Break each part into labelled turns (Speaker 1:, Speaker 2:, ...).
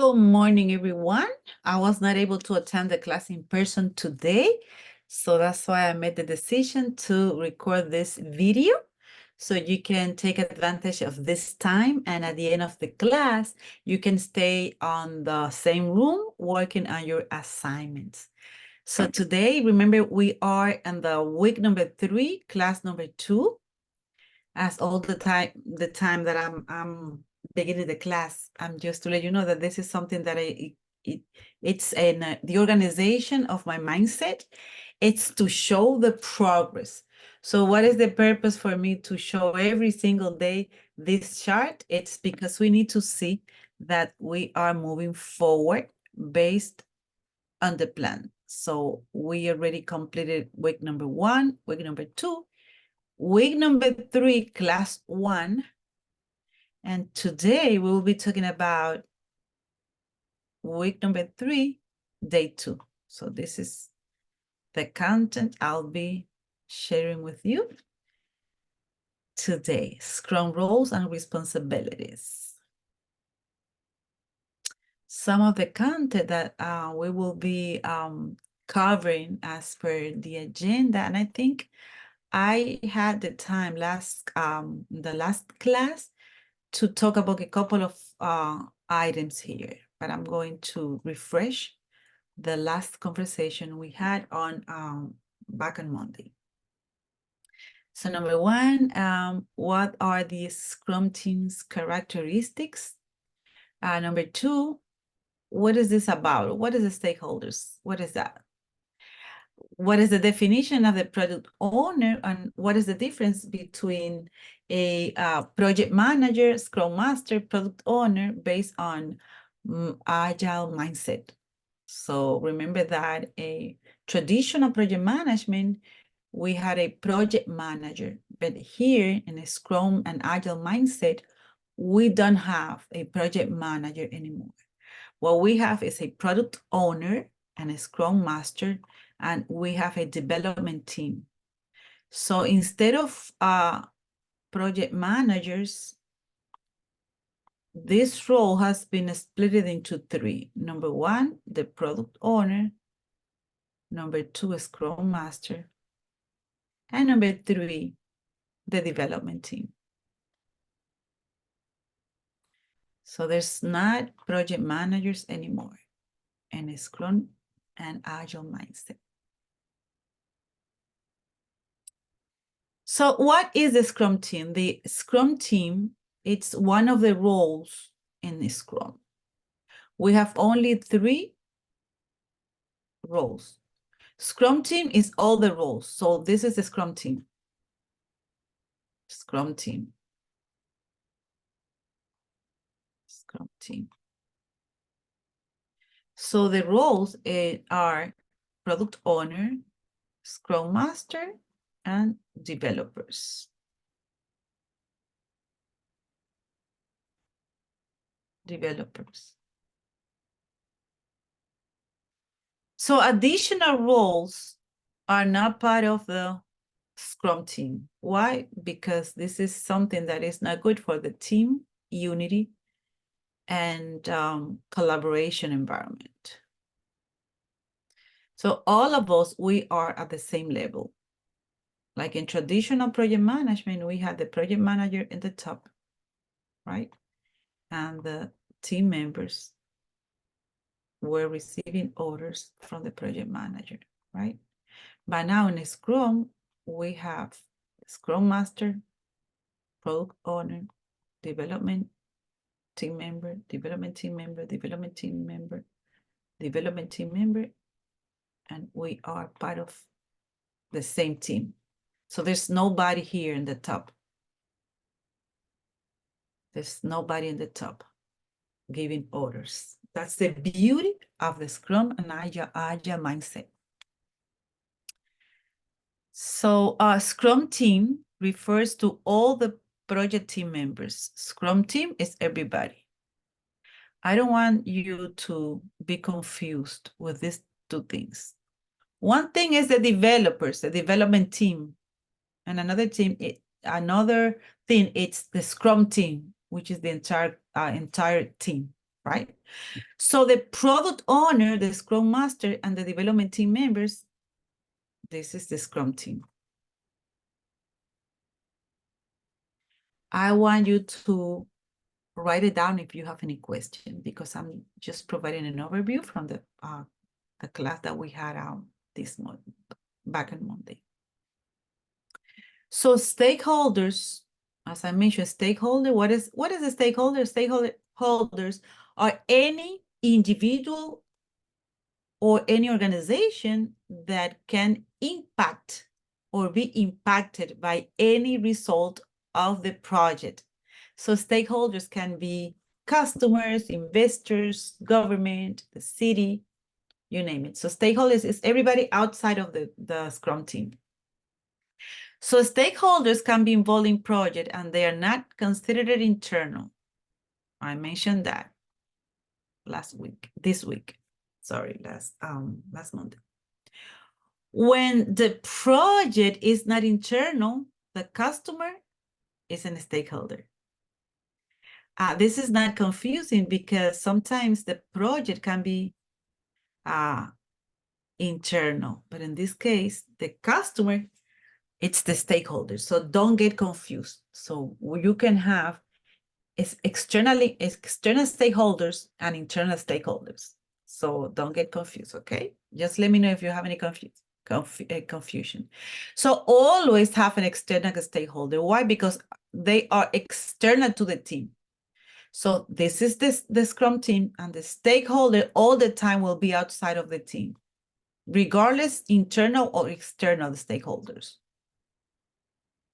Speaker 1: Good morning, everyone. I was not able to attend the class in person today, so that's why I made the decision to record this video so you can take advantage of this time, and at the end of the class, you can stay on the same room working on your assignments. So today, remember, we are in the week number 3, class number 2. As all the time that I'm beginning the class, I'm just to let you know that this is something that it's in the organization of my mindset. It's to show the progress. So what is the purpose for me to show every single day this chart? It's because we need to see that we are moving forward based on the plan. So we already completed week number 1, week number 2, week number 3, class 1. And today we will be talking about week number 3, day 2. So this is the content I'll be sharing with you today. Scrum roles and responsibilities. Some of the content that we will be covering as per the agenda, and I think I had the time the last class to talk about a couple of items here, but I'm going to refresh the last conversation we had on back on Monday. So number 1, what are the Scrum team's characteristics? Number 2, what is this about? What is the stakeholders? What is that? What is the definition of the product owner, and what is the difference between a project manager, Scrum Master, product owner based on agile mindset? So remember that a traditional project management, we had a project manager, but here in a Scrum and agile mindset, we don't have a project manager anymore. What we have is a product owner and a Scrum Master, and we have a development team. So instead of project managers, this role has been split into 3. Number 1, the product owner. Number 2, a Scrum Master. And number 3, the development team. So there's not project managers anymore in a Scrum and Agile mindset. So what is the Scrum team? The Scrum team, it's one of the roles in Scrum. We have only 3 roles. Scrum team is all the roles. So this is the Scrum team. Scrum team. Scrum team. So the roles are product owner, Scrum Master, and developers. Developers. So additional roles are not part of the Scrum team. Why? Because this is something that is not good for the team unity and collaboration environment. So all of us, we are at the same level. Like in traditional project management, we have the project manager in the top, right? And the team members were receiving orders from the project manager, right? But now in Scrum, we have Scrum Master, product owner, development team member, development team member, development team member, development team member, and we are part of the same team. So there's nobody here in the top. There's nobody in the top giving orders. That's the beauty of the Scrum and Agile mindset. So Scrum team refers to all the project team members. Scrum team is everybody. I don't want you to be confused with these 2 things. One thing is the developers, the development team, and another thing, it's the Scrum team, which is the entire team. right? So the product owner, the Scrum Master, and the development team members, this is the Scrum team. I want you to write it down if you have any question, because I'm just providing an overview from the class that we had this month, back on Monday. So stakeholders, as I mentioned, stakeholder, what is a stakeholder? Stakeholders are any individual or any organization that can impact or be impacted by any result of the project. So stakeholders can be customers, investors, government, the city, you name it. So stakeholders is everybody outside of the Scrum team. So stakeholders can be involved in project and they are not considered internal. I mentioned that last month. When the project is not internal, the customer is a stakeholder. This is not confusing because sometimes the project can be internal, but in this case, the customer, it's the stakeholder. So don't get confused. So you can have external stakeholders and internal stakeholders. So don't get confused, okay? Just let me know if you have any confusion. So always have an external stakeholder. Why? Because they are external to the team. So this is the Scrum team, and the stakeholder all the time will be outside of the team, regardless internal or external stakeholders.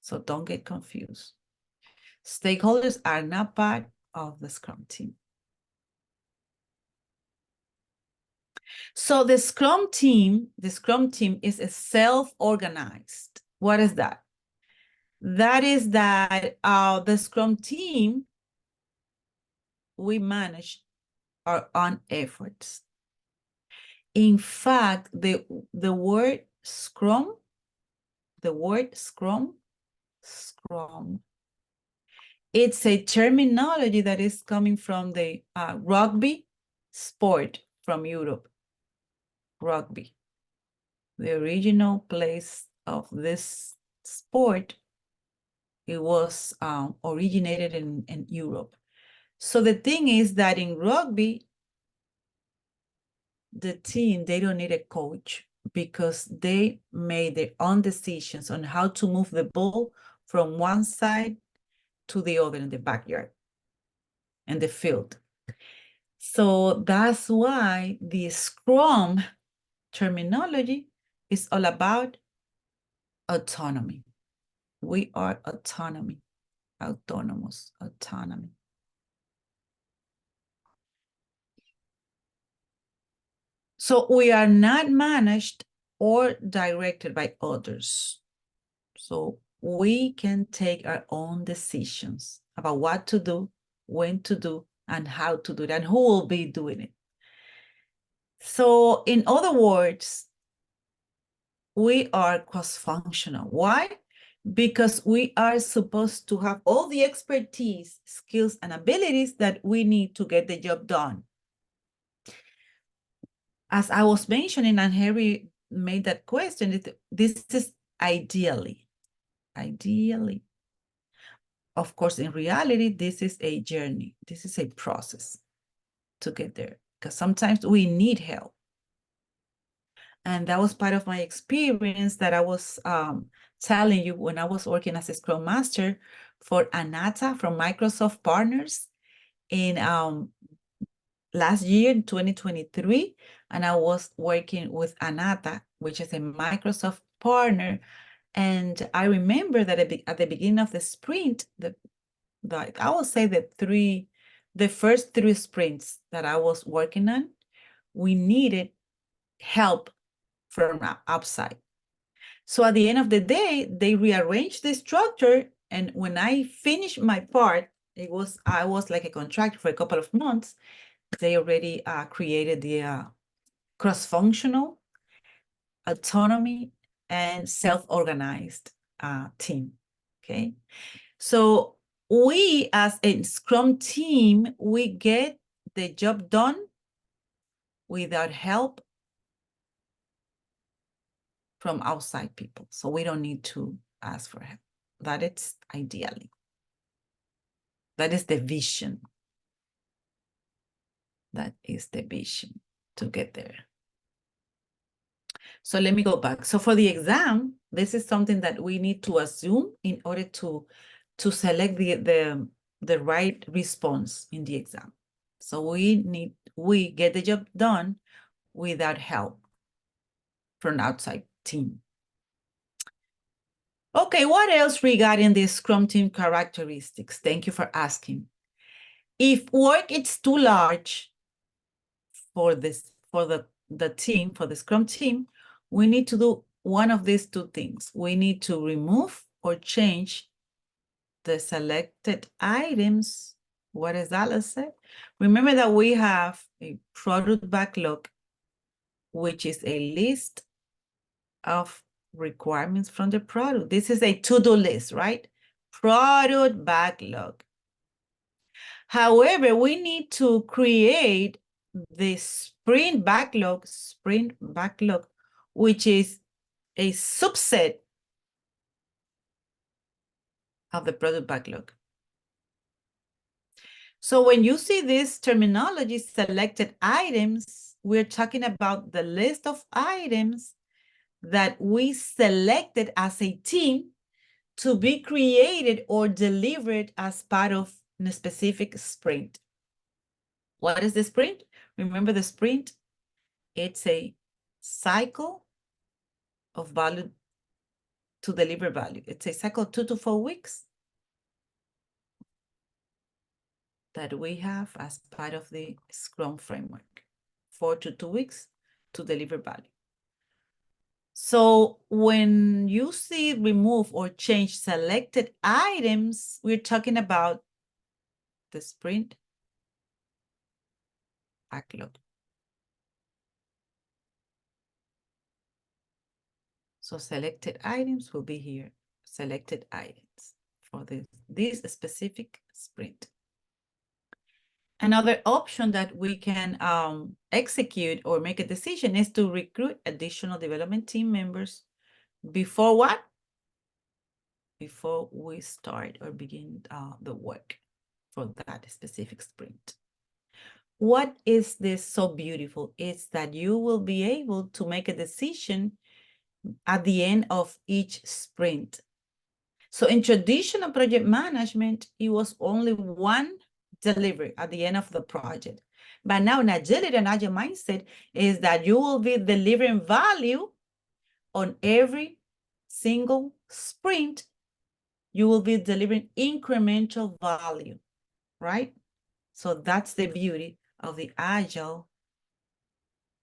Speaker 1: So don't get confused. Stakeholders are not part of the Scrum team. So the Scrum team is a self-organized. What is that? That is that the Scrum team, we manage our own efforts. In fact, the word Scrum, it's a terminology that is coming from the rugby sport from Europe. Rugby. The original place of this sport, it was originated in Europe. So the thing is that in rugby, the team, they don't need a coach because they made their own decisions on how to move the ball from one side to the other in the backyard and the field. So that's why the Scrum terminology is all about autonomy. We are autonomy, autonomous, autonomy. So we are not managed or directed by others. So we can take our own decisions about what to do, when to do, and how to do it, and who will be doing it. So in other words, we are cross-functional. Why? Because we are supposed to have all the expertise, skills, and abilities that we need to get the job done. As I was mentioning, and Harry made that question, this is ideally. Of course, in reality, this is a journey. This is a process to get there, because sometimes we need help. And that was part of my experience that I was telling you when I was working as a Scrum Master for Anata from Microsoft Partners in last year, in 2023. And I was working with Anata, which is a Microsoft partner. And I remember that at the beginning of the sprint, I will say the first 3 sprints that I was working on, we needed help from outside. So at the end of the day, they rearranged the structure. And when I finished my part, I was like a contractor for a couple of months. They already created the cross-functional, autonomy, and self-organized team, okay? So we as a Scrum team, we get the job done without help from outside people. So we don't need to ask for help. That is ideally. That is the vision. That is the vision to get there. So let me go back. So for the exam, this is something that we need to assume in order to select the right response in the exam. So we get the job done without help from an outside team. Okay, what else regarding the Scrum team characteristics? Thank you for asking. If work is too large for the team, for the Scrum team, we need to do one of these two things. We need to remove or change the selected items. What does that say? Remember that we have a product backlog, which is a list of requirements from the product. This is a to-do list, right? Product backlog. However, we need to create the sprint backlog, which is a subset of the product backlog. So when you see this terminology, selected items, we're talking about the list of items that we selected as a team to be created or delivered as part of a specific sprint. What is the sprint? Remember the sprint? It's a cycle of value to deliver value. It's a cycle of 2 to 4 weeks that we have as part of the Scrum framework. 4 to 2 weeks to deliver value. So when you see remove or change selected items, we're talking about the sprint backlog. So selected items will be here, selected items for this specific sprint. Another option that we can execute or make a decision is to recruit additional development team members before what? Before we start or begin the work for that specific sprint. What is this so beautiful? It's that you will be able to make a decision at the end of each sprint. So in traditional project management, it was only one delivery at the end of the project. But now in agility and agile mindset is that you will be delivering value on every single sprint. You will be delivering incremental value, right? So that's the beauty of the agile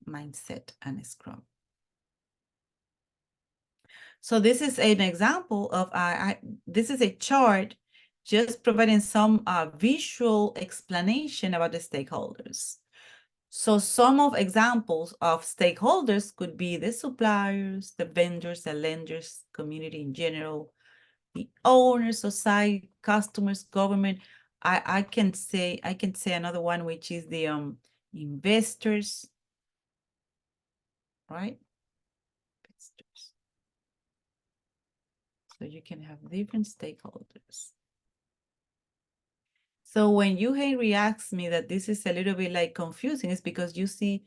Speaker 1: mindset and Scrum. So this is an example of, this is a chart just providing some visual explanation about the stakeholders. So some of examples of stakeholders could be the suppliers, the vendors, the lenders, community in general, the owners, society, customers, government. I can say another one, which is the investors, right? Investors. So you can have different stakeholders. So when you, Henry, asks me that this is a little bit like confusing, it's because you see,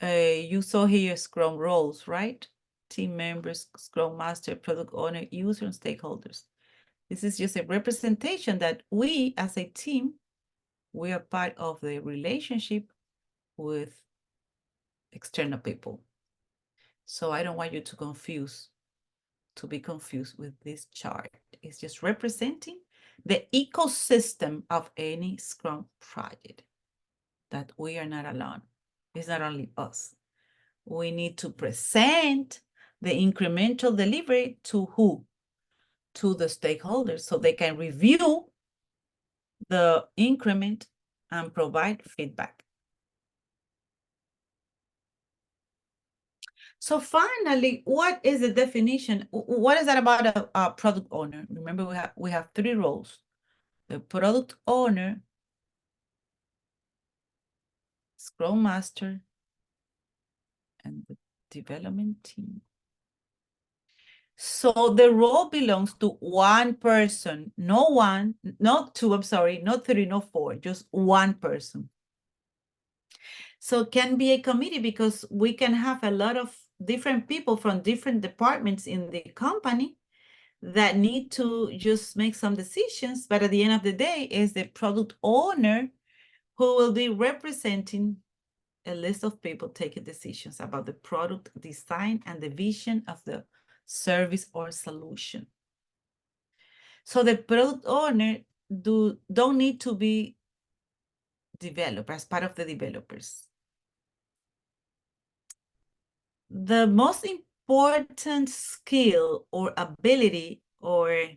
Speaker 1: you saw here Scrum roles, right? Team members, Scrum Master, Product Owner, user, and stakeholders. This is just a representation that we as a team, we are part of the relationship with external people. So I don't want you to be confused with this chart. It's just representing the ecosystem of any Scrum project, that we are not alone. It's not only us. We need to present the incremental delivery to who? To the stakeholders, so they can review the increment and provide feedback. So finally, what is the definition? What is that about a product owner? Remember, we have 3 roles. The product owner Scrum Master and the development team. So the role belongs to one person, not two, I'm sorry, not three, not four, just one person. So it can be a committee because we can have a lot of different people from different departments in the company that need to just make some decisions. But at the end of the day, is the product owner who will be representing a list of people taking decisions about the product design and the vision of the service or solution. So the product owner don't need to be developers, part of the developers. The most important skill or ability or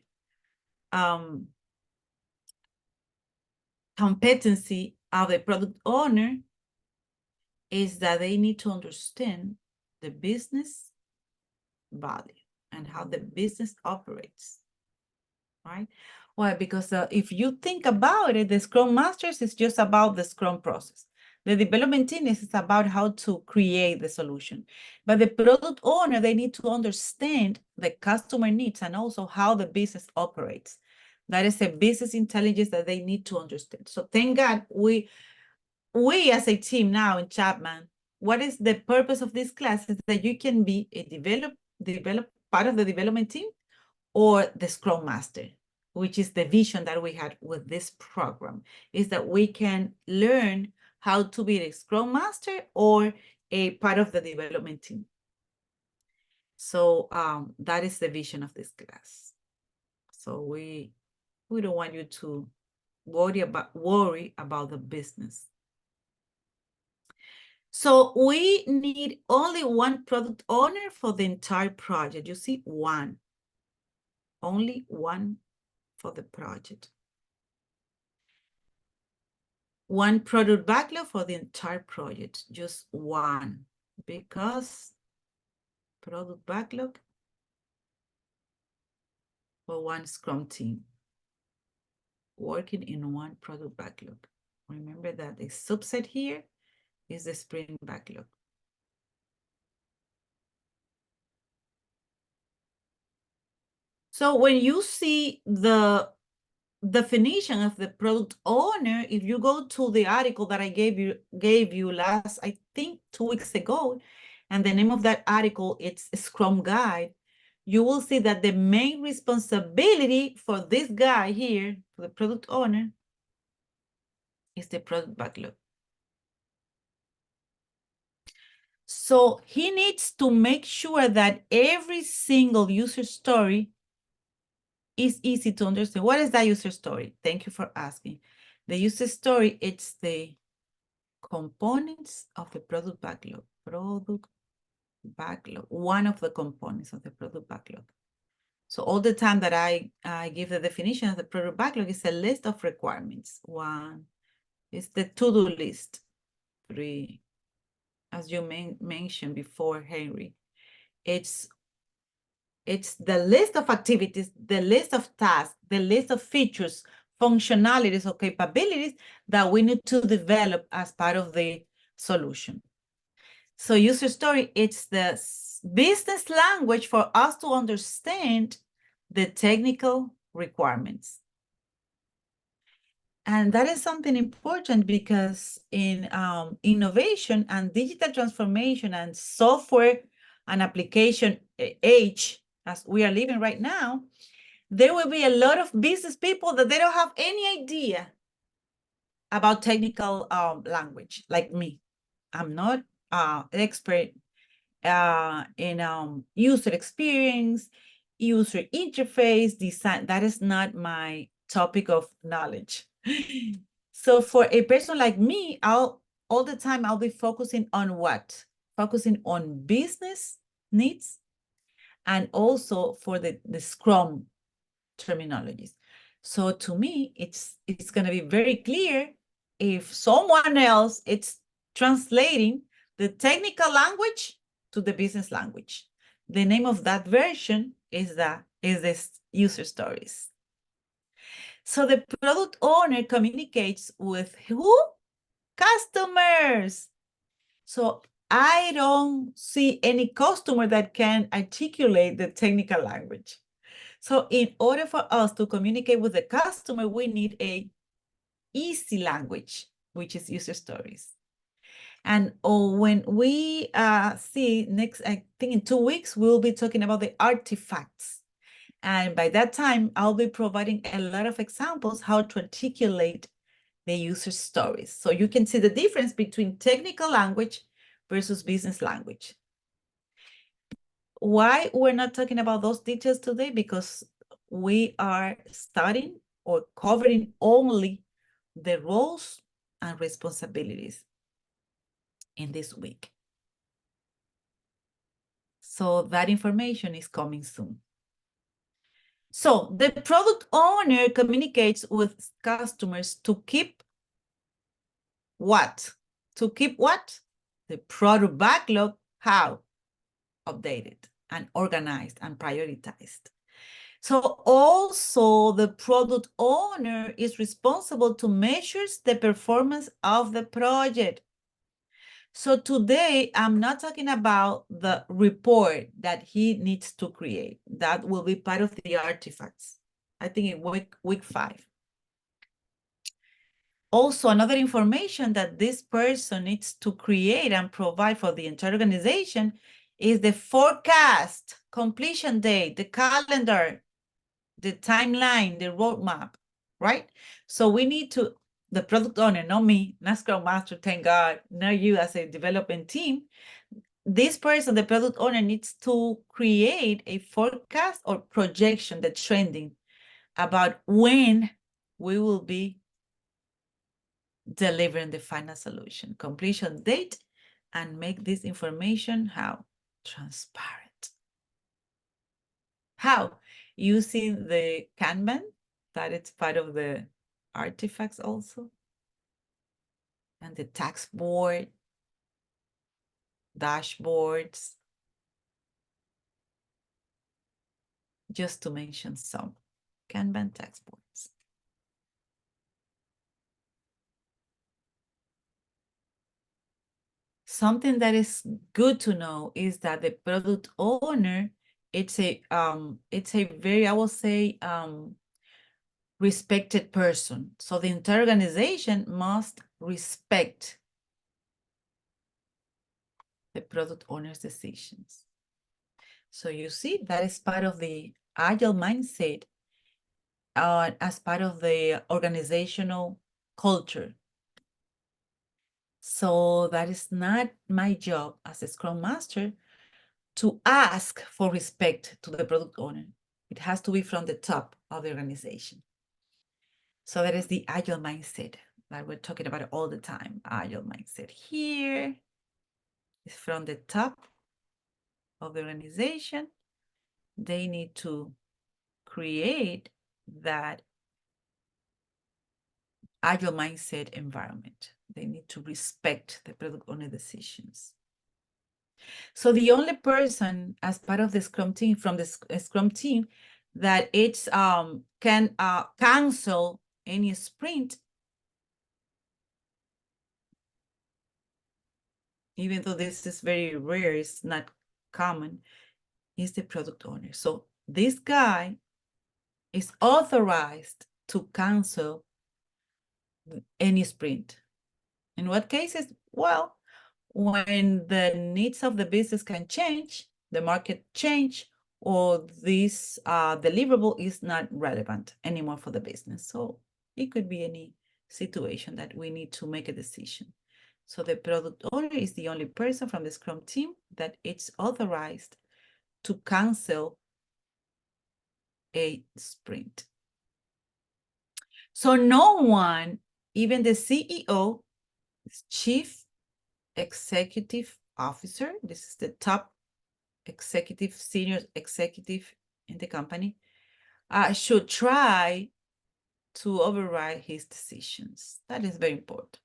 Speaker 1: competency of the product owner is that they need to understand the business value and how the business operates, right? Why? Because if you think about it, the Scrum Masters is just about the Scrum process. The development team is about how to create the solution. But the product owner, they need to understand the customer needs and also how the business operates. That is a business intelligence that they need to understand. So thank God we as a team now in Chapman, what is the purpose of this class is that you can be a develop part of the development team or the Scrum Master, which is the vision that we had with this program, is that we can learn how to be a Scrum Master or a part of the development team. So that is the vision of this class. So we don't want you to worry about the business. So we need only one product owner for the entire project. You see, one. Only one for the project. One product backlog for the entire project. Just one. Because product backlog for one Scrum team. Working in one product backlog. Remember that the subset here is the sprint backlog. So when you see the definition of the product owner, if you go to the article that I gave you last, I think 2 weeks ago, and the name of that article, it's Scrum Guide, you will see that the main responsibility for this guy here, for the product owner, is the product backlog. So he needs to make sure that every single user story is easy to understand. What is that user story? Thank you for asking. The user story, it's the components of the product backlog. Product backlog, one of the components of the product backlog. So all the time that I give the definition of the product backlog is a list of requirements. One is the to-do list. Three, as you mentioned before, Henry, it's the list of activities, the list of tasks, the list of features, functionalities, or capabilities that we need to develop as part of the solution. So user story, it's the business language for us to understand the technical requirements. And that is something important because in innovation and digital transformation and software and application age, as we are living right now, there will be a lot of business people that they don't have any idea about technical language, like me. I'm not an expert in user experience, user interface, design. That is not my topic of knowledge. So for a person like me, all the time I'll be focusing on what? Focusing on business needs and also for the Scrum terminologies. So to me, it's going to be very clear if someone else is translating the technical language to the business language. The name of that version is this user stories. So the product owner communicates with who? Customers. So I don't see any customer that can articulate the technical language. So in order for us to communicate with the customer, we need a easy language, which is user stories. And when we see next, I think in 2 weeks, we'll be talking about the artifacts. And by that time, I'll be providing a lot of examples how to articulate the user stories. So you can see the difference between technical language versus business language. Why we're not talking about those details today? Because we are studying or covering only the roles and responsibilities in this week. So that information is coming soon. So the product owner communicates with customers to keep what? To keep what? The product backlog, how? Updated and organized and prioritized. So also the product owner is responsible to measure the performance of the project. So today, I'm not talking about the report that he needs to create. That will be part of the artifacts, I think in week 5. Also, another information that this person needs to create and provide for the entire organization is the forecast, completion date, the calendar, the timeline, the roadmap, right? So we need to, the product owner, not me, not Scrum Master, thank God, not you as a development team. This person, the product owner, needs to create a forecast or projection, the trending about when we will be delivering the final solution, completion date, and make this information how? Transparent. How? Using the Kanban, that it's part of the artifacts also, and the tax board, dashboards, just to mention some. Kanban tax boards. Something that is good to know is that the product owner, it's a very, I will say, respected person. So the entire organization must respect the product owner's decisions. So you see, that is part of the agile mindset as part of the organizational culture. So that is not my job as a Scrum Master to ask for respect to the product owner. It has to be from the top of the organization. So that is the agile mindset that we're talking about all the time. Agile mindset here is from the top of the organization. They need to create that agile mindset environment. They need to respect the product owner decisions. So the only person as part of the Scrum team, from the Scrum team, that it's can cancel any sprint, even though this is very rare, it's not common, is the product owner. So this guy is authorized to cancel any sprint. In what cases? Well, when the needs of the business can change, the market change, or this deliverable is not relevant anymore for the business. So it could be any situation that we need to make a decision. So the product owner is the only person from the Scrum team that it's authorized to cancel a sprint. So no one, even the CEO, Chief Executive Officer, this is the top executive, senior executive in the company, should try to override his decisions. That is very important.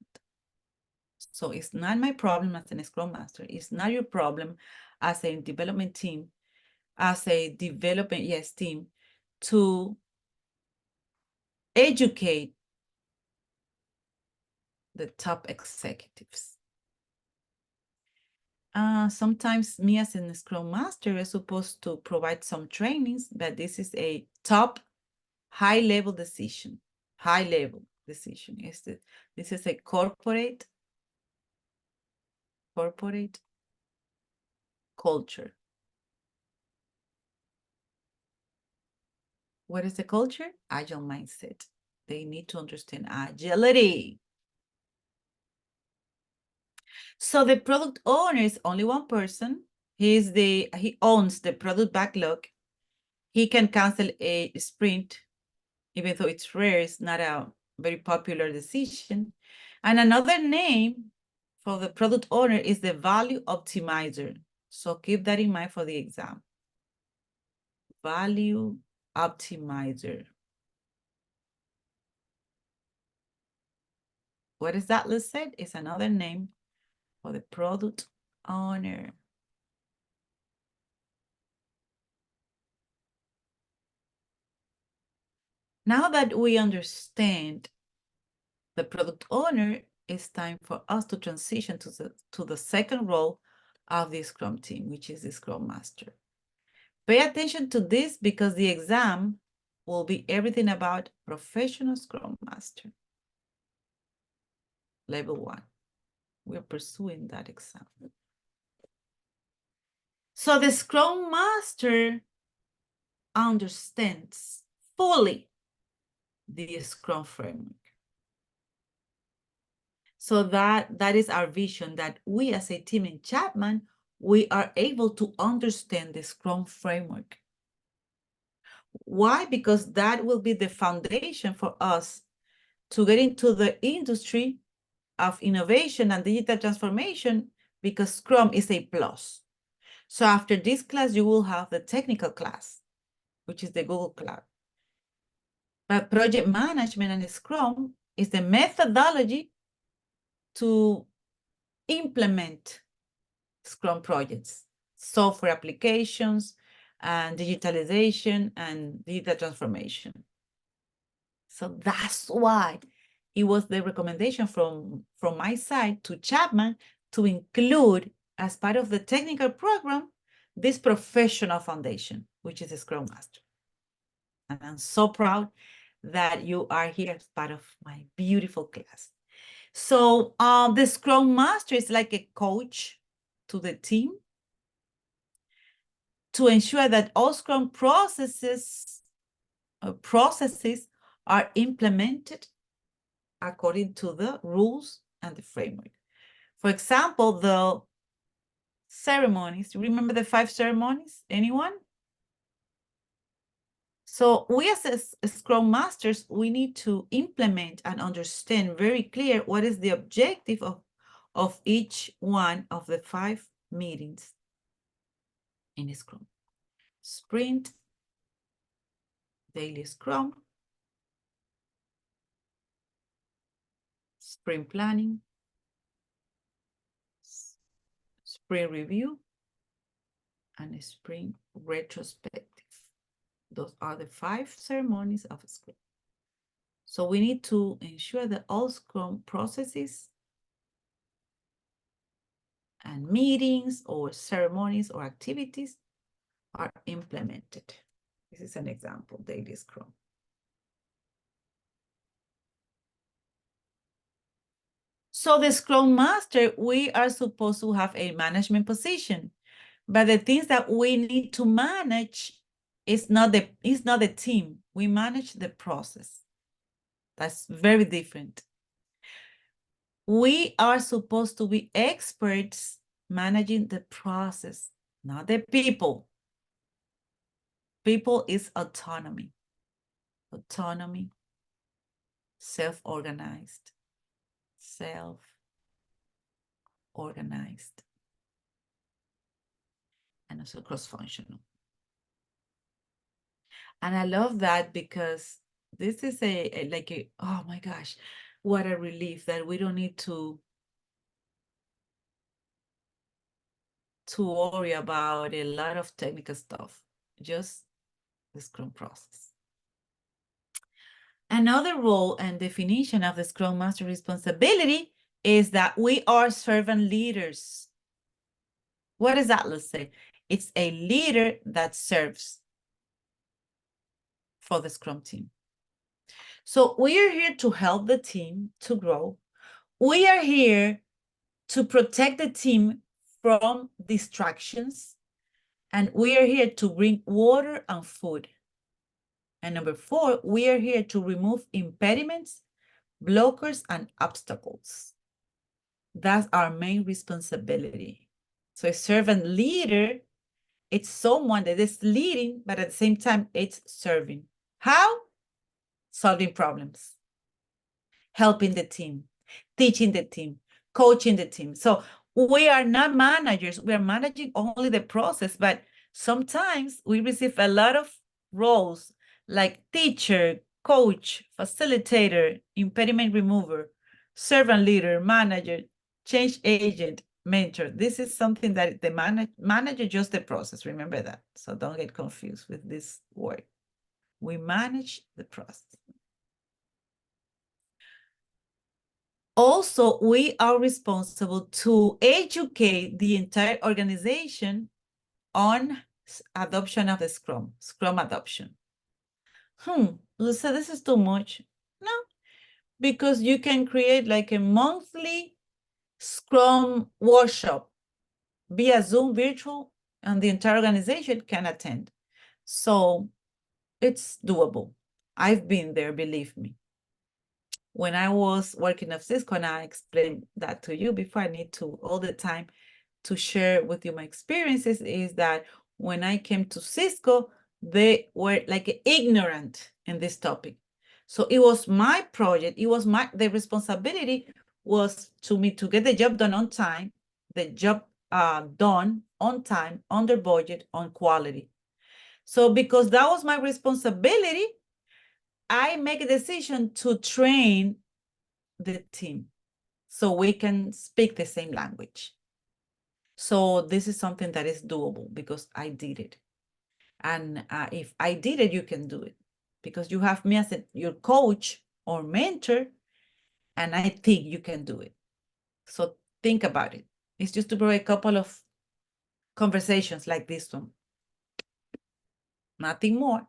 Speaker 1: So it's not my problem as a Scrum Master. It's not your problem as a development team, as a development, team, to educate the top executives. Sometimes me as a Scrum Master is supposed to provide some trainings, but this is a top high-level decision. High-level decision. This is a corporate culture. What is the culture? Agile mindset. They need to understand agility. So the product owner is only one person. He owns the product backlog. He can cancel a sprint, even though it's rare, it's not a very popular decision. And another name for the product owner is the value optimizer. So keep that in mind for the exam. Value optimizer. What is that listed? It's another name for the product owner. Now that we understand the product owner, it's time for us to transition to the second role of the Scrum team, which is the Scrum Master. Pay attention to this because the exam will be everything about professional Scrum Master. Level 1. We're pursuing that exam. So the Scrum Master understands fully the Scrum framework. So that is our vision, that we as a team in Chapman, we are able to understand the Scrum framework. Why? Because that will be the foundation for us to get into the industry of innovation and digital transformation, because Scrum is a plus. So after this class, you will have the technical class, which is the Google Cloud. But project management and Scrum is the methodology to implement Scrum projects, software applications, and digitalization and digital transformation. So that's why it was the recommendation from my side to Chapman to include, as part of the technical program, this professional foundation, which is a Scrum Master. And I'm so proud that you are here as part of my beautiful class. So the Scrum Master is like a coach to the team to ensure that all Scrum processes are implemented according to the rules and the framework. For example, the ceremonies. Remember the 5 ceremonies? Anyone? So we as Scrum Masters, we need to implement and understand very clear what is the objective of each one of the 5 meetings in Scrum. Sprint, daily Scrum, sprint planning, sprint review, and a sprint retrospective. Those are the 5 ceremonies of Scrum. So we need to ensure that all Scrum processes and meetings or ceremonies or activities are implemented. This is an example, daily Scrum. So the Scrum Master, we are supposed to have a management position, but the things that we need to manage is not the team. We manage the process. That's very different. We are supposed to be experts managing the process, not the people. People is autonomy. Autonomy, self-organized, and also cross-functional. And I love that because this is oh my gosh, what a relief that we don't need to worry about a lot of technical stuff, just the Scrum process. Another role and definition of the Scrum Master responsibility is that we are servant leaders. What does that look like? It's a leader that serves for the Scrum team. So we are here to help the team to grow. We are here to protect the team from distractions. And we are here to bring water and food. And number 4, we are here to remove impediments, blockers, and obstacles. That's our main responsibility. So a servant leader, it's someone that is leading, but at the same time, it's serving. How? Solving problems, helping the team, teaching the team, coaching the team. So we are not managers. We are managing only the process, but sometimes we receive a lot of roles like teacher, coach, facilitator, impediment remover, servant leader, manager, change agent, mentor. This is something that the manager just the process. Remember that. So don't get confused with this word. We manage the process. Also, we are responsible to educate the entire organization on adoption of the Scrum adoption. Lisa, this is too much. No, because you can create like a monthly Scrum workshop via Zoom virtual, and the entire organization can attend. So it's doable. I've been there, believe me. When I was working at Cisco, and I explained that to you before, I need to all the time to share with you my experiences, is that when I came to Cisco, they were like ignorant in this topic. So it was my project, the responsibility was to me to get the job done on time, the job done on time, under budget, on quality. So because that was my responsibility, I make a decision to train the team so we can speak the same language. So this is something that is doable because I did it. And if I did it, you can do it because you have me as your coach or mentor, and I think you can do it. So think about it. It's just to provide a couple of conversations like this one. Nothing more.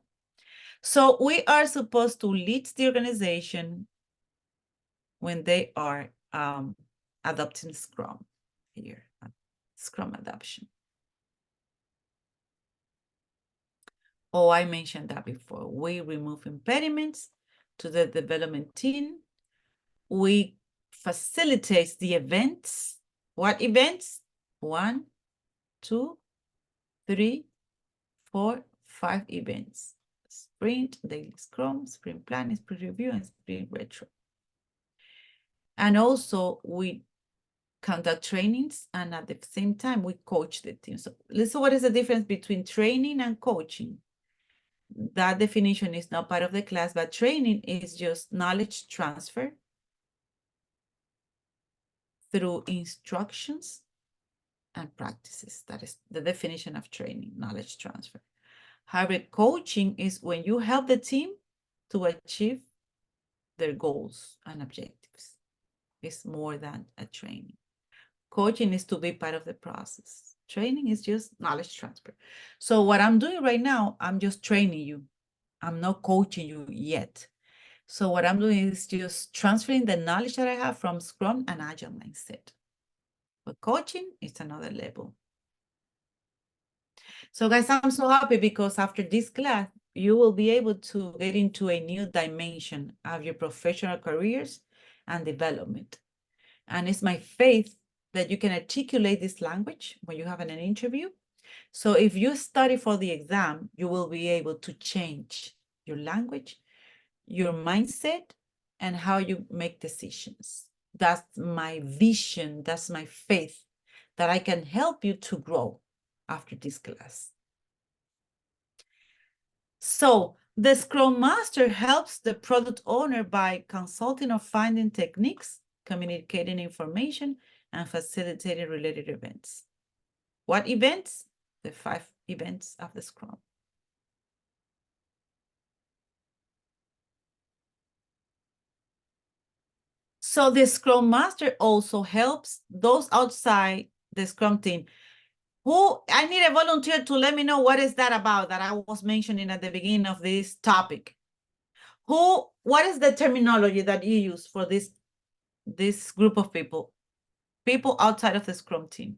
Speaker 1: So we are supposed to lead the organization when they are adopting Scrum here, Scrum adoption. Oh, I mentioned that before. We remove impediments to the development team. We facilitate the events. What events? 1, 2, 3, 4, 5 events. Sprint, daily Scrum, sprint planning, sprint review, and sprint retro. And also we conduct trainings, and at the same time we coach the team. So listen, what is the difference between training and coaching? That definition is not part of the class, but training is just knowledge transfer through instructions and practices. That is the definition of training, knowledge transfer. However, coaching is when you help the team to achieve their goals and objectives. It's more than a training. Coaching is to be part of the process. Training is just knowledge transfer. So what I'm doing right now, I'm just training you. I'm not coaching you yet. So what I'm doing is just transferring the knowledge that I have from Scrum and Agile mindset. But coaching is another level. So guys, I'm so happy because after this class, you will be able to get into a new dimension of your professional careers and development. And it's my faith that you can articulate this language when you have an interview. So if you study for the exam, you will be able to change your language, your mindset, and how you make decisions. That's my vision. That's my faith that I can help you to grow after this class. So the Scrum Master helps the product owner by consulting or finding techniques, communicating information, and facilitating related events. What events? The 5 events of the Scrum. So the Scrum Master also helps those outside the Scrum team. I need a volunteer to let me know what is that about that I was mentioning at the beginning of this topic. What is the terminology that you use for this group of people outside of the Scrum team?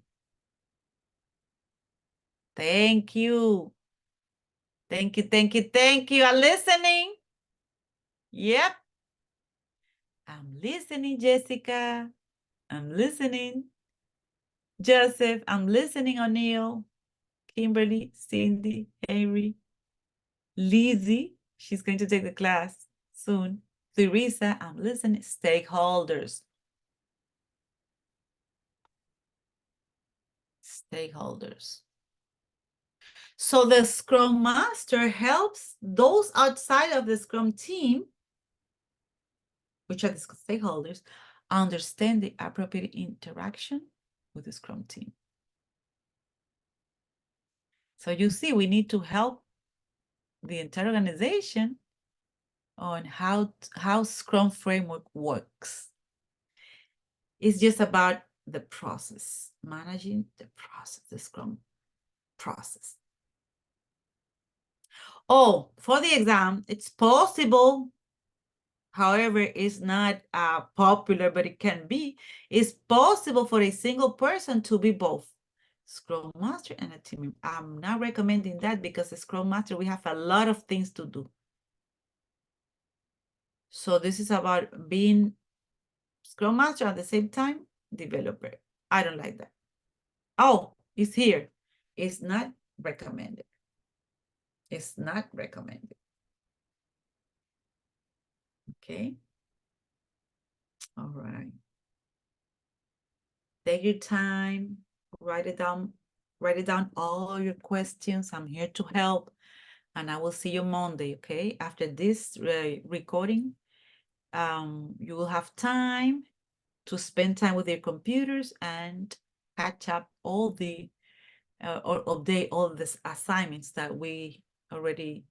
Speaker 1: Thank you. Thank you, thank you, thank you. I'm listening. Yep. I'm listening, Jessica. I'm listening. Joseph, I'm listening, O'Neill. Kimberly, Cindy, Henry, Lizzie, she's going to take the class soon. Teresa, I'm listening. Stakeholders. Stakeholders. So the Scrum Master helps those outside of the Scrum team, which are the stakeholders, understand the appropriate interaction with the Scrum team. So you see, we need to help the entire organization on how Scrum framework works. It's just about the process, managing the process, the Scrum process. Oh, for the exam, it's possible, however, it's not popular, but it can be. It's possible for a single person to be both Scrum Master and a team member. I'm not recommending that because as Scrum Master, we have a lot of things to do. So this is about being Scrum Master at the same time, developer. I don't like that. Oh, it's here. It's not recommended. It's not recommended. Okay. All right. Take your time, write it down all your questions. I'm here to help. And I will see you Monday, okay? After this recording, you will have time to spend time with your computers and catch up all the or update all the assignments that we already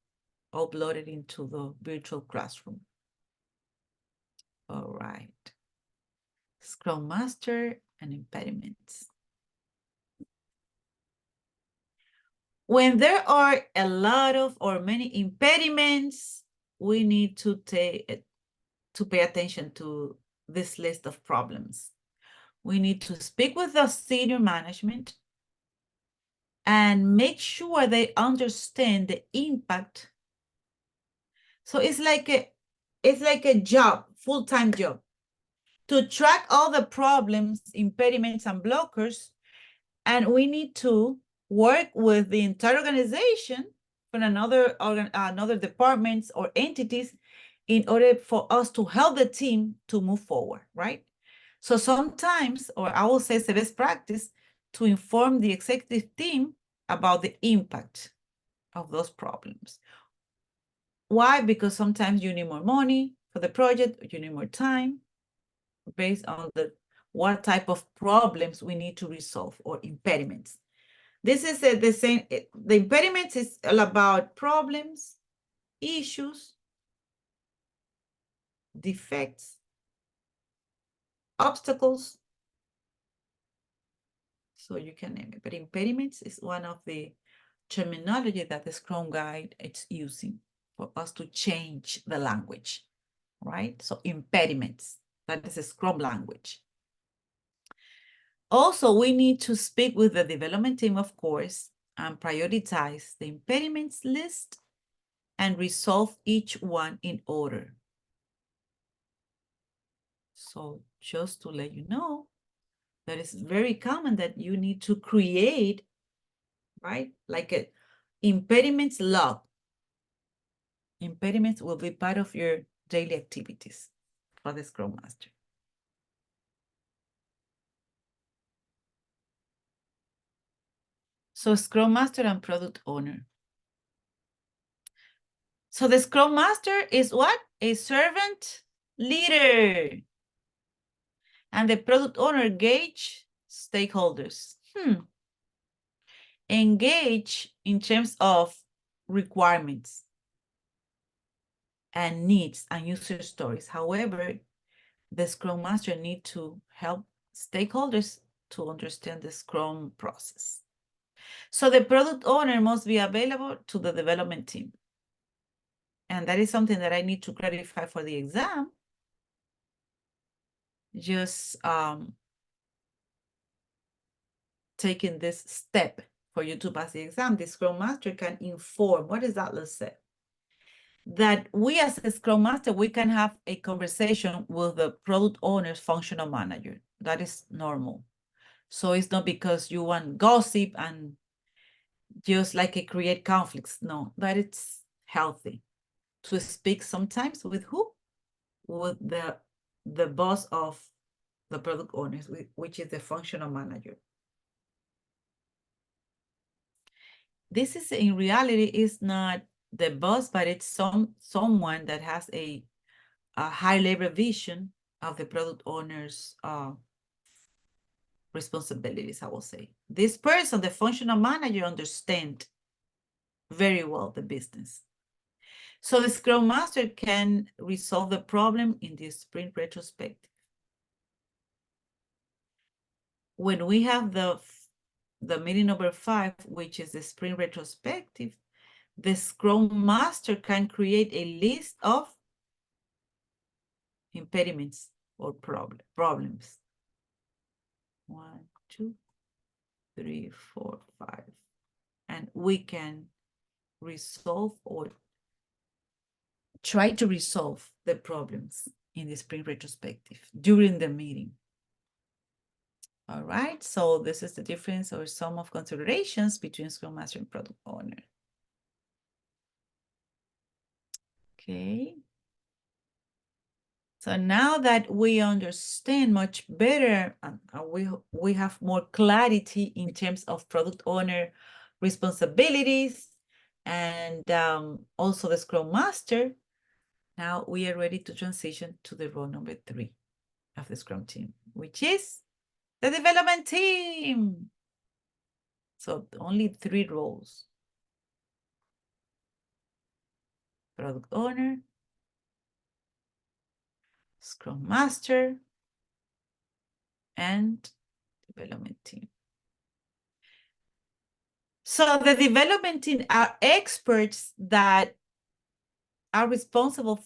Speaker 1: uploaded into the virtual classroom. All right. Scrum Master and impediments. When there are a lot of or many impediments, we need to pay attention to this list of problems. We need to speak with the senior management and make sure they understand the impact. So it's like a job, full-time job, to track all the problems, impediments, and blockers. And we need to work with the entire organization from another departments or entities in order for us to help the team to move forward, right? So sometimes, or I will say it's a best practice, to inform the executive team about the impact of those problems. Why? Because sometimes you need more money for the project, you need more time based on what type of problems we need to resolve or impediments. This is the same. The impediments is all about problems, issues, defects, obstacles. So you can name it. But impediments is one of the terminology that the Scrum Guide is using for us to change the language, right? So impediments, that is a Scrum language. Also, we need to speak with the development team, of course, and prioritize the impediments list and resolve each one in order. So just to let you know, that it's very common that you need to create, right? Like a impediments log. Impediments will be part of your daily activities for the Scrum Master. So Scrum Master and Product Owner. So the Scrum Master is what? A servant leader. And the Product Owner gauge stakeholders. Engage in terms of requirements and needs and user stories. However, the Scrum Master need to help stakeholders to understand the Scrum process. So the product owner must be available to the development team. And that is something that I need to clarify for the exam. Just taking this step for you to pass the exam, the Scrum Master can inform. What does that let's say? That we as a Scrum Master, we can have a conversation with the product owner's functional manager. That is normal. So it's not because you want gossip and just like it create conflicts. No, that it's healthy to speak sometimes with who? With the boss of the product owners, which is the functional manager. This is in reality is not the boss, but it's someone that has a high level vision of the product owner's responsibilities, I will say. This person, the functional manager, understand very well the business. So the Scrum Master can resolve the problem in the sprint retrospective. When we have the meeting number 5, which is the sprint retrospective, the Scrum Master can create a list of impediments or problems. 1, 2, 3, 4, 5. And we can resolve or try to resolve the problems in the sprint retrospective during the meeting. All right, so this is the difference or some of considerations between Scrum Master and Product Owner. Okay. So now that we understand much better, we have more clarity in terms of product owner responsibilities and also the Scrum Master. Now we are ready to transition to the role number 3 of the Scrum team, which is the development team. So only 3 roles: product owner, Scrum Master, and development team. So the development team are experts that are responsible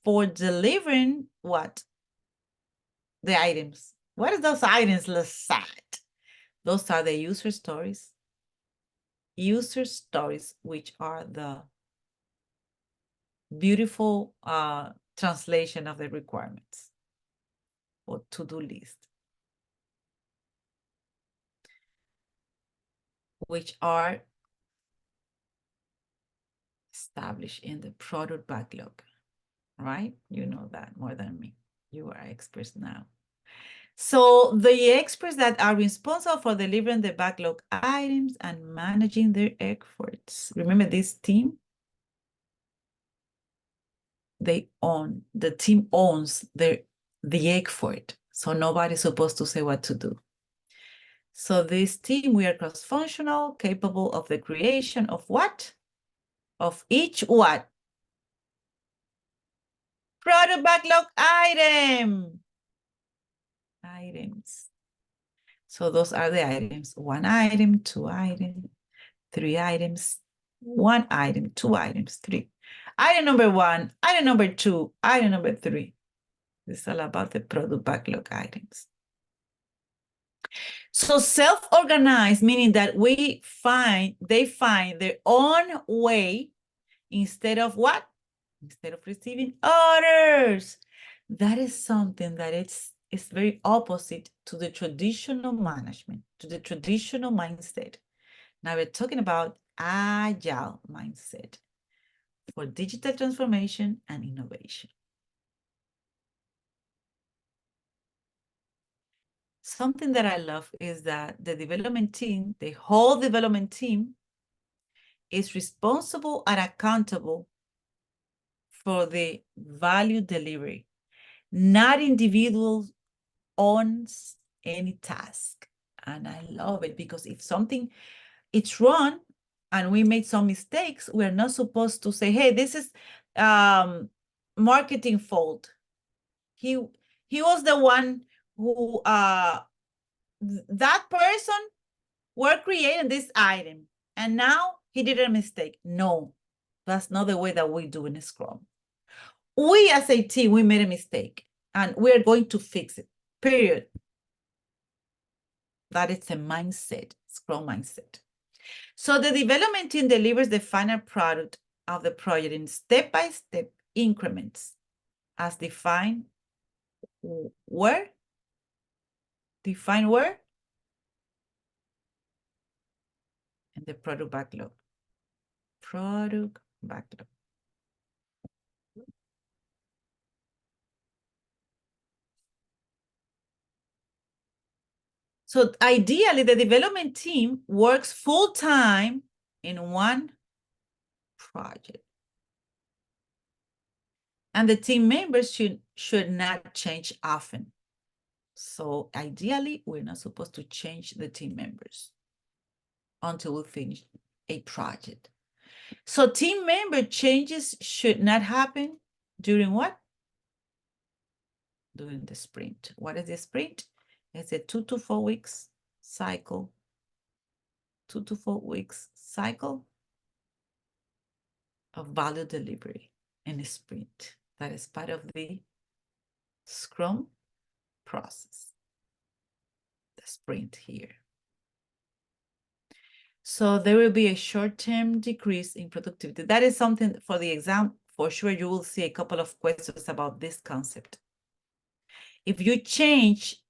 Speaker 1: for delivering what? The items. What are those items, Lesat? Those are the user stories. User stories, which are the beautiful translation of the requirements or to-do list, which are established in the product backlog, right? You know that more than me. You are experts now. So the experts that are responsible for delivering the backlog items and managing their efforts. Remember this team? The team owns the effort. So nobody's supposed to say what to do. So this team, we are cross-functional, capable of the creation of what? Of each what? Product backlog item. Items. So those are the items. 1 item, 2 items, 3 items, 1 item, 2 items, 3. Item number 1, item number 2, item number 3. This is all about the product backlog items. So self-organized, meaning that they find their own way instead of what? Instead of receiving orders. That is something that it's very opposite to the traditional management, to the traditional mindset. Now we're talking about agile mindset for digital transformation and innovation. Something that I love is that the development team, the whole development team, is responsible and accountable for the value delivery. Not individuals owns any task. And I love it because if something it's wrong and we made some mistakes, we're not supposed to say, hey, this is marketing fault. he was the one who, that person were creating this item, and now he did a mistake. No, that's not the way that we do in Scrum. We as a team, we made a mistake, and we're going to fix it, period. That is a mindset, Scrum mindset. So the development team delivers the final product of the project in step-by-step increments as defined where? Defined where? In the product backlog. Product backlog. So ideally, the development team works full-time in one project. And the team members should not change often. So ideally, we're not supposed to change the team members until we finish a project. So team member changes should not happen during what? During the sprint. What is the sprint? It's a 2 to 4 weeks cycle. 2 to 4 weeks cycle of value delivery in a sprint. That is part of the Scrum process. The sprint here. So there will be a short-term decrease in productivity. That is something for the exam. For sure, you will see a couple of questions about this concept. If you change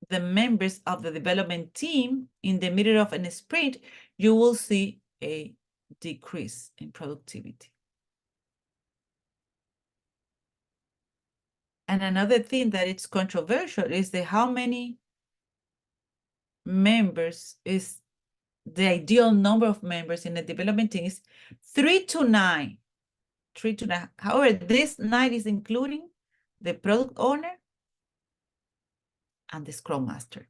Speaker 1: the members of the development team in the middle of a sprint, you will see a decrease in productivity. And another thing that it's controversial is how many members is the ideal number of members in the development team is 3 to 9. 3 to 9. However, this 9 is including the product owner and the Scrum Master.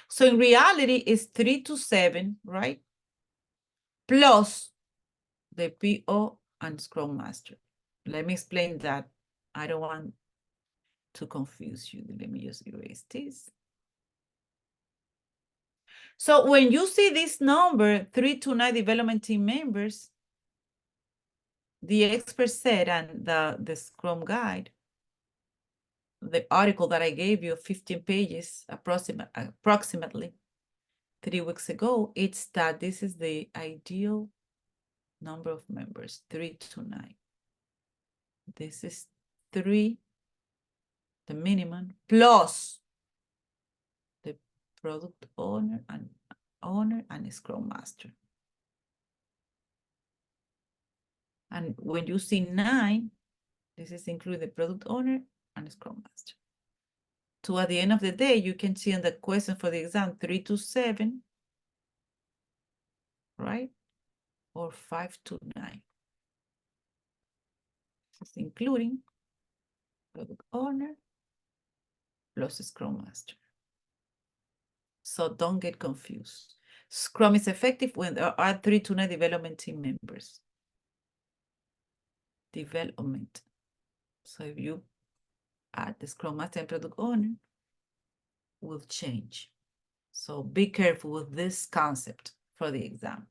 Speaker 1: So in reality, it's 3 to 7, right? Plus the PO and Scrum Master. Let me explain that. I don't want to confuse you. Let me just erase this. So when you see this number, 3 to 9 development team members, the expert said, and the Scrum guide, the article that I gave you, 15 pages, approximately 3 weeks ago, it's that this is the ideal number of members, 3 to 9. This is 3, the minimum, plus the product owner and Scrum Master. And when you see 9, this is include the product owner and Scrum Master. So at the end of the day, you can see on the question for the exam, 3 to 7, right? Or 5 to 9. This is including product owner plus Scrum Master. So don't get confused. Scrum is effective when there are 3 to 9 development team members. Development. So if you add the Scrum Master and product owner, will change. So be careful with this concept for the exam.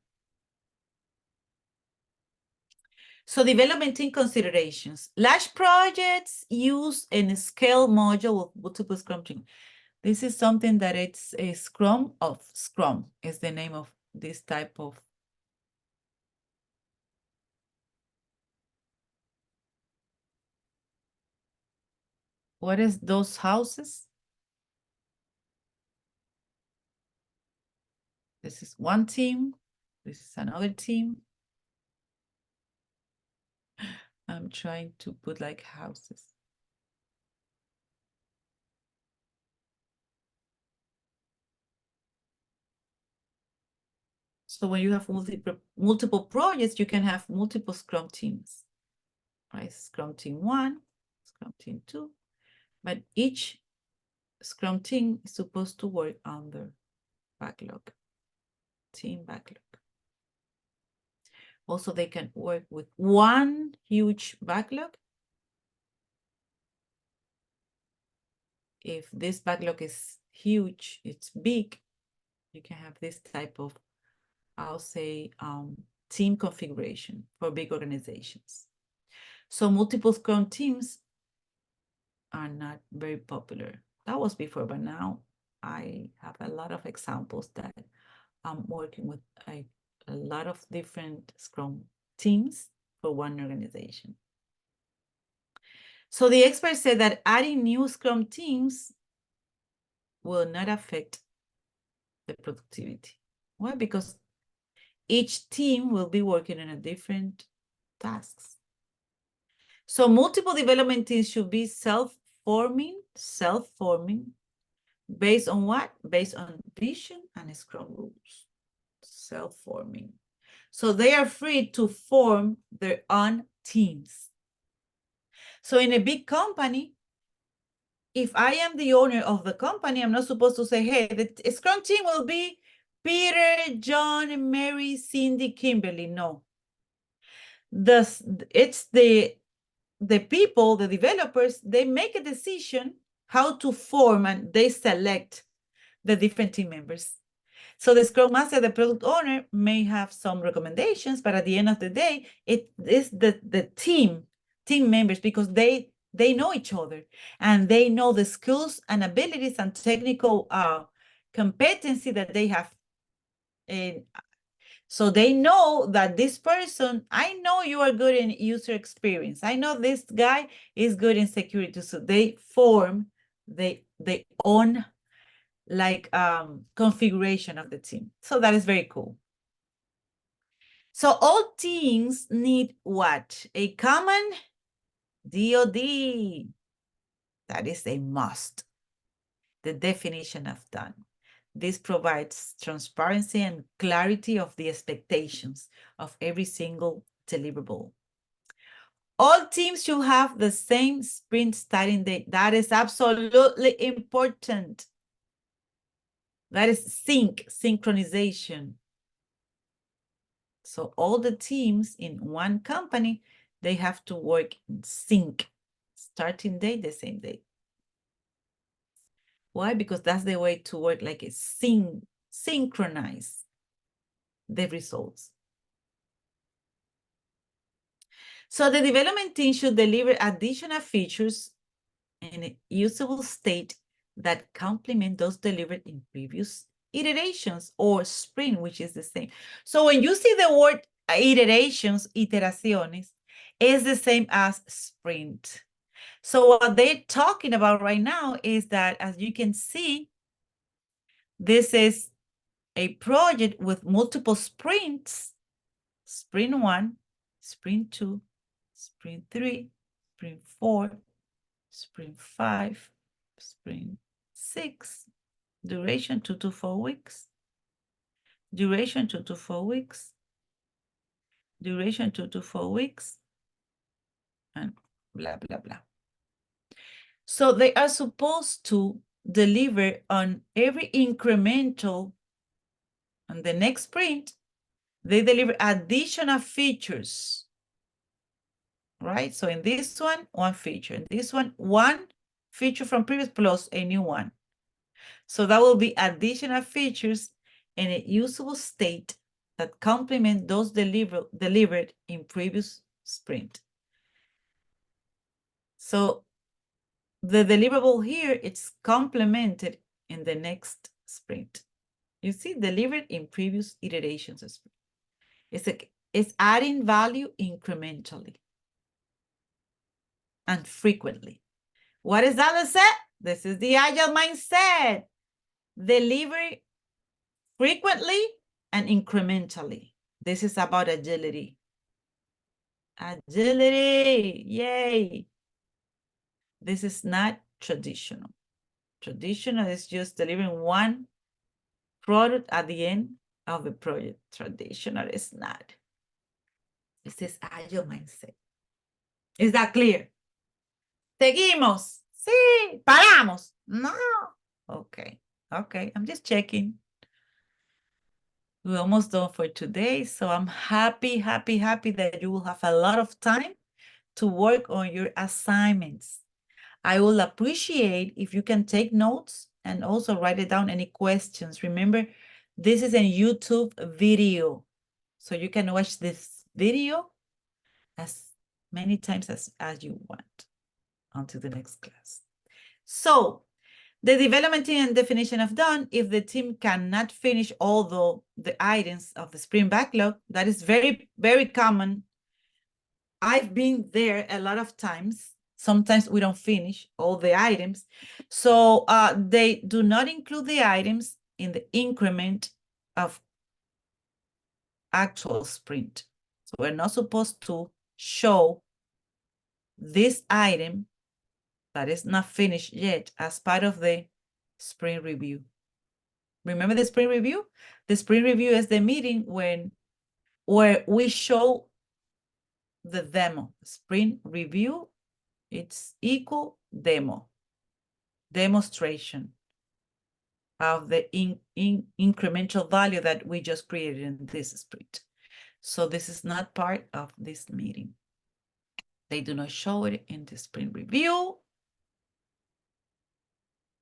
Speaker 1: So development team considerations. Large projects use a scale module with multiple Scrum teams. This is something that it's a Scrum is the name of this type of. What is those houses? This is one team. This is another team. I'm trying to put like houses. So when you have multiple projects, you can have multiple Scrum teams, right? Scrum team 1, Scrum team 2, but each Scrum team is supposed to work on the backlog, team backlog. Also, they can work with one huge backlog if this backlog is huge, it's big, you can have this type of, I'll say, team configuration for big organizations. So multiple Scrum teams are not very popular. That was before, but now I have a lot of examples that I'm working with a lot of different Scrum teams for one organization. So the experts said that adding new Scrum teams will not affect the productivity. Why? Because each team will be working on a different tasks. So multiple development teams should be self-forming, based on what? Based on vision and Scrum rules. Self-forming. So they are free to form their own teams. So in a big company, if I am the owner of the company, I'm not supposed to say, hey, the Scrum team will be Peter, John, Mary, Cindy, Kimberly. No. It's the people, the developers, they make a decision how to form, and they select the different team members. So the Scrum Master, the product owner, may have some recommendations, but at the end of the day, it is the team members, because they know each other, and they know the skills and abilities and technical competency that they have. And so they know that this person, I know you are good in user experience. I know this guy is good in security. So they form their own configuration of the team. So that is very cool. So all teams need what? A common DoD. That is a must. The definition of done. This provides transparency and clarity of the expectations of every single deliverable. All teams should have the same sprint starting date. That is absolutely important. That is synchronization. So all the teams in one company, they have to work in sync. Starting date, the same date. Why? Because that's the way to work, like a synchronize the results. So the development team should deliver additional features in a usable state that complement those delivered in previous iterations, or sprint, which is the same. So when you see the word iterations, iteraciones, is the same as sprint. So what they're talking about right now is that, as you can see, this is a project with multiple sprints: sprint 1, sprint 2, sprint 3, sprint 4, sprint 5, sprint 6, duration 2 to 4 weeks, duration 2 to 4 weeks, duration 2 to 4 weeks, and blah, blah, blah. So they are supposed to deliver on every incremental. On the next sprint, they deliver additional features, right? So in this one feature. In this one feature from previous plus a new one. So that will be additional features in a usable state that complement those delivered in previous sprint. So the deliverable here, it's complemented in the next sprint. You see, delivered in previous iterations of sprint. It's adding value incrementally and frequently. What is that set? This is the agile mindset. Deliver frequently and incrementally. This is about agility. Agility, yay. This is not traditional. Traditional is just delivering one product at the end of the project. Traditional is not. This is agile mindset. Is that clear? Seguimos. Sí. Paramos. No. Okay. Okay. I'm just checking. We're almost done for today. So I'm happy that you will have a lot of time to work on your assignments. I will appreciate if you can take notes and also write it down, any questions. Remember, this is a YouTube video, so you can watch this video as many times as you want until the next class. So the development team and definition of done, if the team cannot finish all the items of the sprint backlog, that is very, very common. I've been there a lot of times. Sometimes we don't finish all the items. So they do not include the items in the increment of actual sprint. So we're not supposed to show this item that is not finished yet as part of the sprint review. Remember the sprint review? The sprint review is the meeting where we show the demo. Sprint review, it's equal demo, demonstration of the incremental value that we just created in this sprint. So this is not part of this meeting. They do not show it in the sprint review.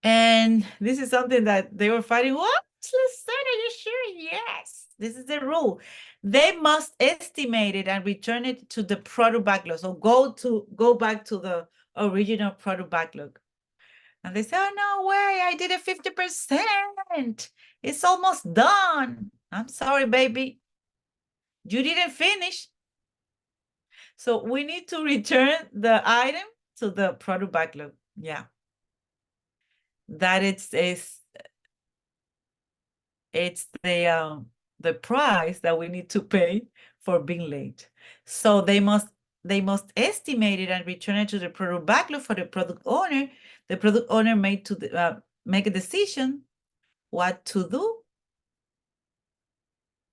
Speaker 1: And this is something that they were fighting. What? Listen, are you sure? Yes. This is the rule. They must estimate it and return it to the product backlog. So go back to the original product backlog. And they say, oh, no way, I did it 50%. It's almost done. I'm sorry, baby. You didn't finish. So we need to return the item to the product backlog. Yeah. That it's the price that we need to pay for being late. So they must estimate it and return it to the product backlog for the product owner. The product owner make a decision what to do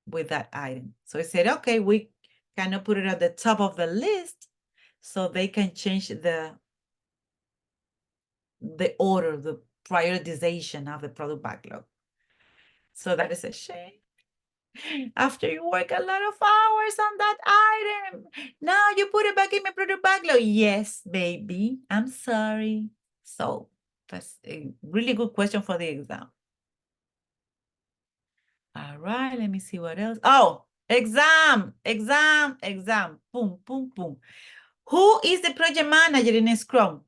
Speaker 1: with that item. So I said, okay, we cannot put it at the top of the list, so they can change the order, the prioritization of the product backlog. So that is a shame. After you work a lot of hours on that item, now you put it back in my product backlog. Yes, baby, I'm sorry. So that's a really good question for the exam. All right, let me see what else. Oh, exam. Boom, boom, boom. Who is the project manager in Scrum?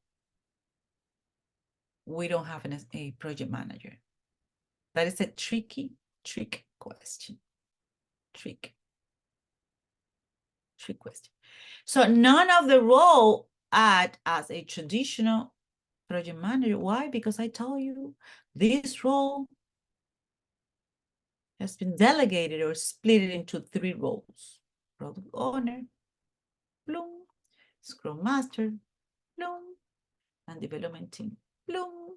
Speaker 1: We don't have a project manager. That is a trick question. Trick question. So none of the role act as a traditional project manager. Why? Because I told you this role has been delegated or split into 3 roles. Product owner, bloom, Scrum Master, bloom, and development team, bloom.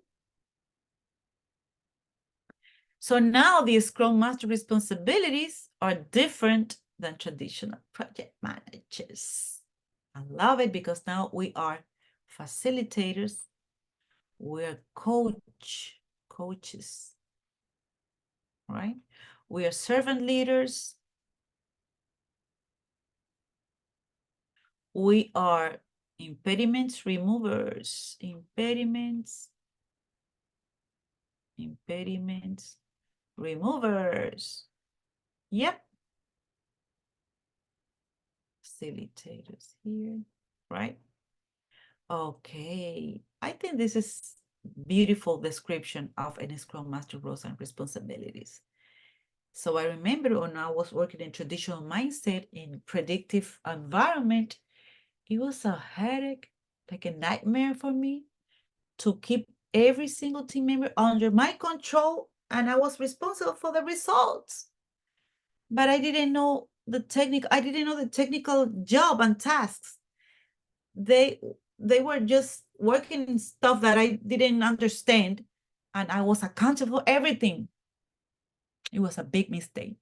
Speaker 1: So now the Scrum Master responsibilities are different than traditional project managers. I love it because now we are facilitators. We're coaches, right? We are servant leaders. We are impediments removers, impediments removers. Yep. Facilitators here, right? Okay, I think this is beautiful description of a Scrum Master roles and responsibilities. So I remember when I was working in traditional mindset in predictive environment, it was a headache, like a nightmare for me to keep every single team member under my control, and I was responsible for the results. But I didn't know the technical job and tasks. They were just working in stuff that I didn't understand, and I was accountable for everything. It was a big mistake.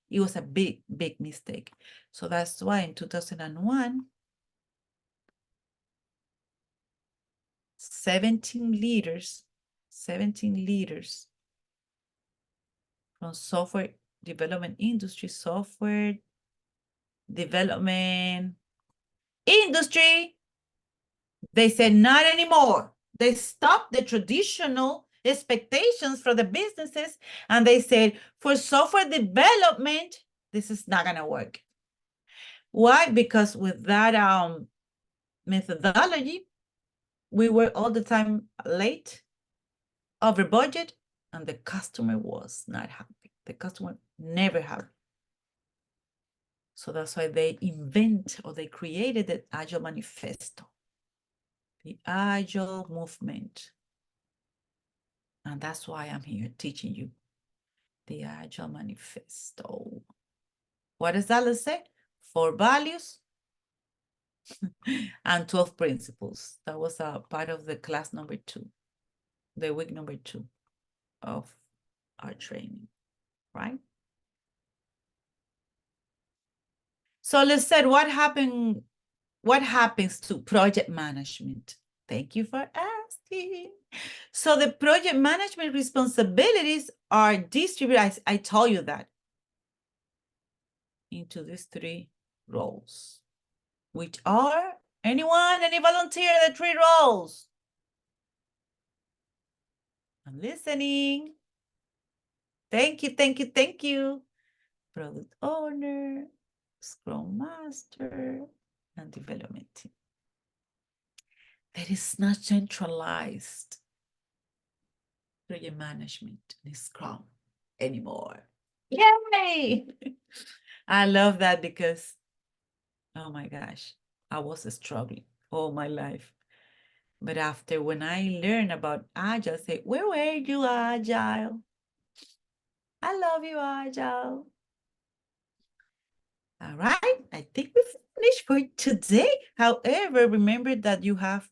Speaker 1: It was a big mistake. So that's why in 2001, 17 leaders from software development industry, they said, not anymore. They stopped the traditional expectations for the businesses, and they said, for software development, this is not going to work. Why? Because with that methodology, we were all the time late, over budget, and the customer was not happy. The customer never happy. So that's why they created the Agile Manifesto, the Agile movement. And that's why I'm here teaching you the Agile Manifesto. What does that say? 4 values and 12 principles. That was a part of the class number 2, the week number 2 of our training, right? So let's say what happens to project management? Thank you for asking. So the project management responsibilities are distributed, I told you that, into these 3 roles, which are, any volunteer, the 3 roles? I'm listening. Thank you. Product owner, Scrum Master, and development team. That is not centralized project management in Scrum anymore. Yay! I love that because, oh my gosh, I was struggling all my life. But after when I learned about Agile, I say, where were you, Agile? I love you, Agile. All right, I think we finished for today. However, remember that you have,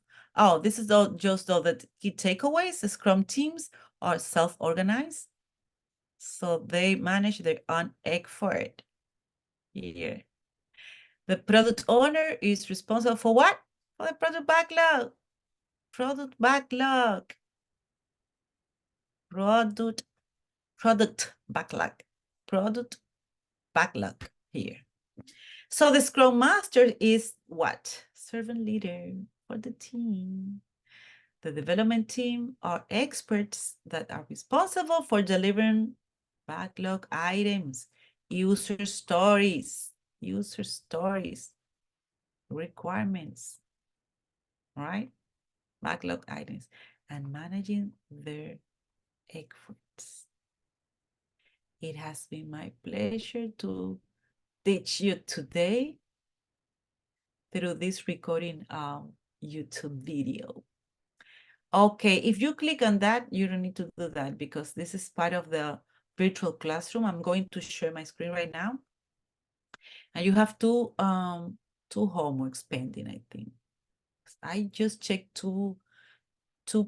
Speaker 1: this is just all the key takeaways. The Scrum teams are self-organized, so they manage their own effort here. The product owner is responsible for what? For the product backlog. Product backlog. Product backlog. Product backlog here. So the Scrum Master is what? Servant leader for the team. The development team are experts that are responsible for delivering backlog items, user stories, requirements, right? Backlog items, and managing their efforts. It has been my pleasure to teach you today through this recording YouTube video. Okay, if you click on that, you don't need to do that because this is part of the virtual classroom. I'm going to share my screen right now. And you have two homeworks pending, I think. I just checked two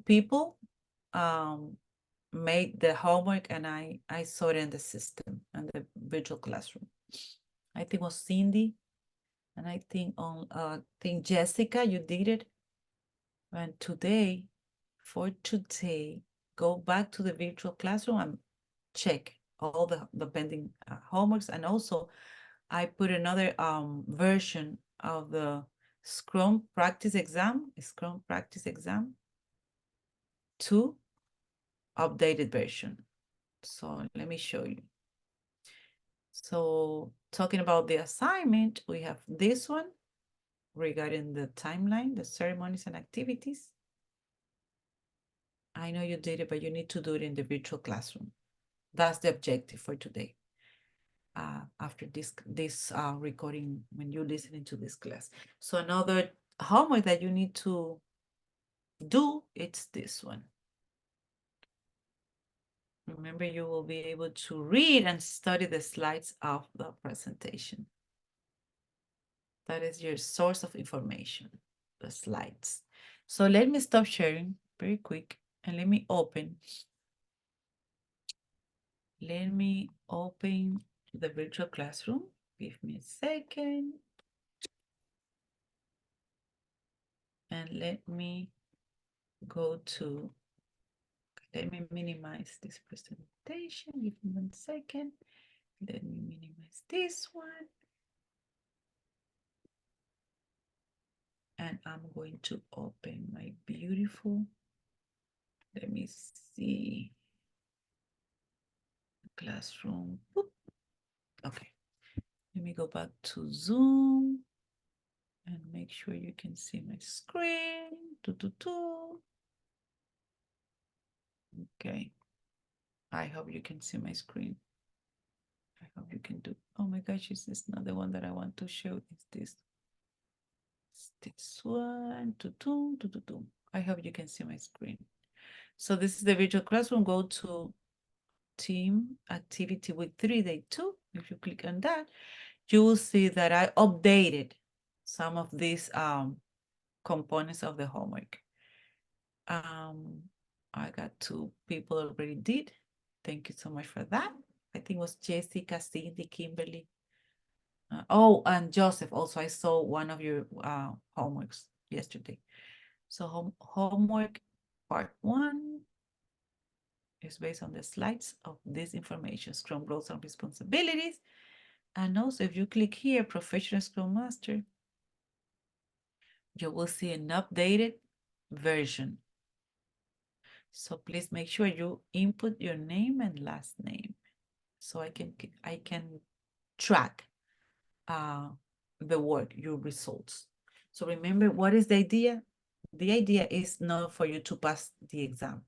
Speaker 1: people made the homework, and I saw it in the system and the virtual classroom. I think it was Cindy, and I think Jessica, you did it. And today, go back to the virtual classroom and check all the pending homeworks. And also, I put another version of the Scrum practice exam, 2 updated version. So let me show you. So talking about the assignment, we have this one regarding the timeline, the ceremonies and activities. I know you did it, but you need to do it in the virtual classroom. That's the objective for today. After this recording, when you're listening to this class. So another homework that you need to do, it's this one. Remember, you will be able to read and study the slides of the presentation. That is your source of information, the slides. So let me stop sharing very quick and let me open the virtual classroom. Give me a second. And let me minimize this presentation. Give me 1 second. Let me minimize this one. And I'm going to open my beautiful Let me see. Classroom. Boop. Okay. Let me go back to Zoom and make sure you can see my screen. Okay. I hope you can see my screen. I hope you can do. Oh my gosh, this is not the one that I want to show. It's this. It's this one. I hope you can see my screen. So this is the virtual classroom. Go to team activity week 3, day 2. If you click on that, you will see that I updated some of these components of the homework. I got 2 people already did. Thank you so much for that. I think it was Jessica, Cindy, Kimberly. Oh, and Joseph also. I saw one of your homeworks yesterday. So homework part 1 is based on the slides of this information, Scrum roles and responsibilities. And also, if you click here, Professional Scrum Master, you will see an updated version. So please make sure you input your name and last name so I can track the work, your results. So remember, what is the idea? The idea is not for you to pass the exam.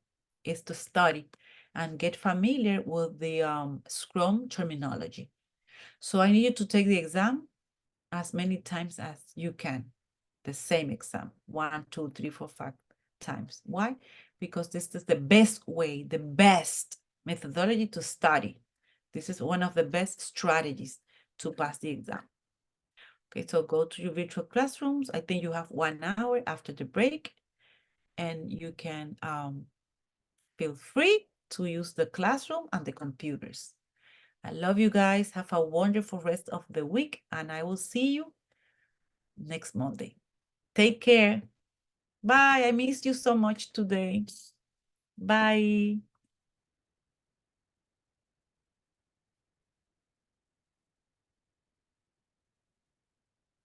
Speaker 1: It's to study and get familiar with the Scrum terminology. So I need you to take the exam as many times as you can. The same exam, 1, 2, 3, 4, 5 times. Why? Because this is the best way, the best methodology to study. This is one of the best strategies to pass the exam. Okay, so go to your virtual classrooms. I think you have 1 hour after the break, and you can feel free to use the classroom and the computers. I love you guys. Have a wonderful rest of the week, and I will see you next Monday. Take care. Bye. I missed you so much today. Bye.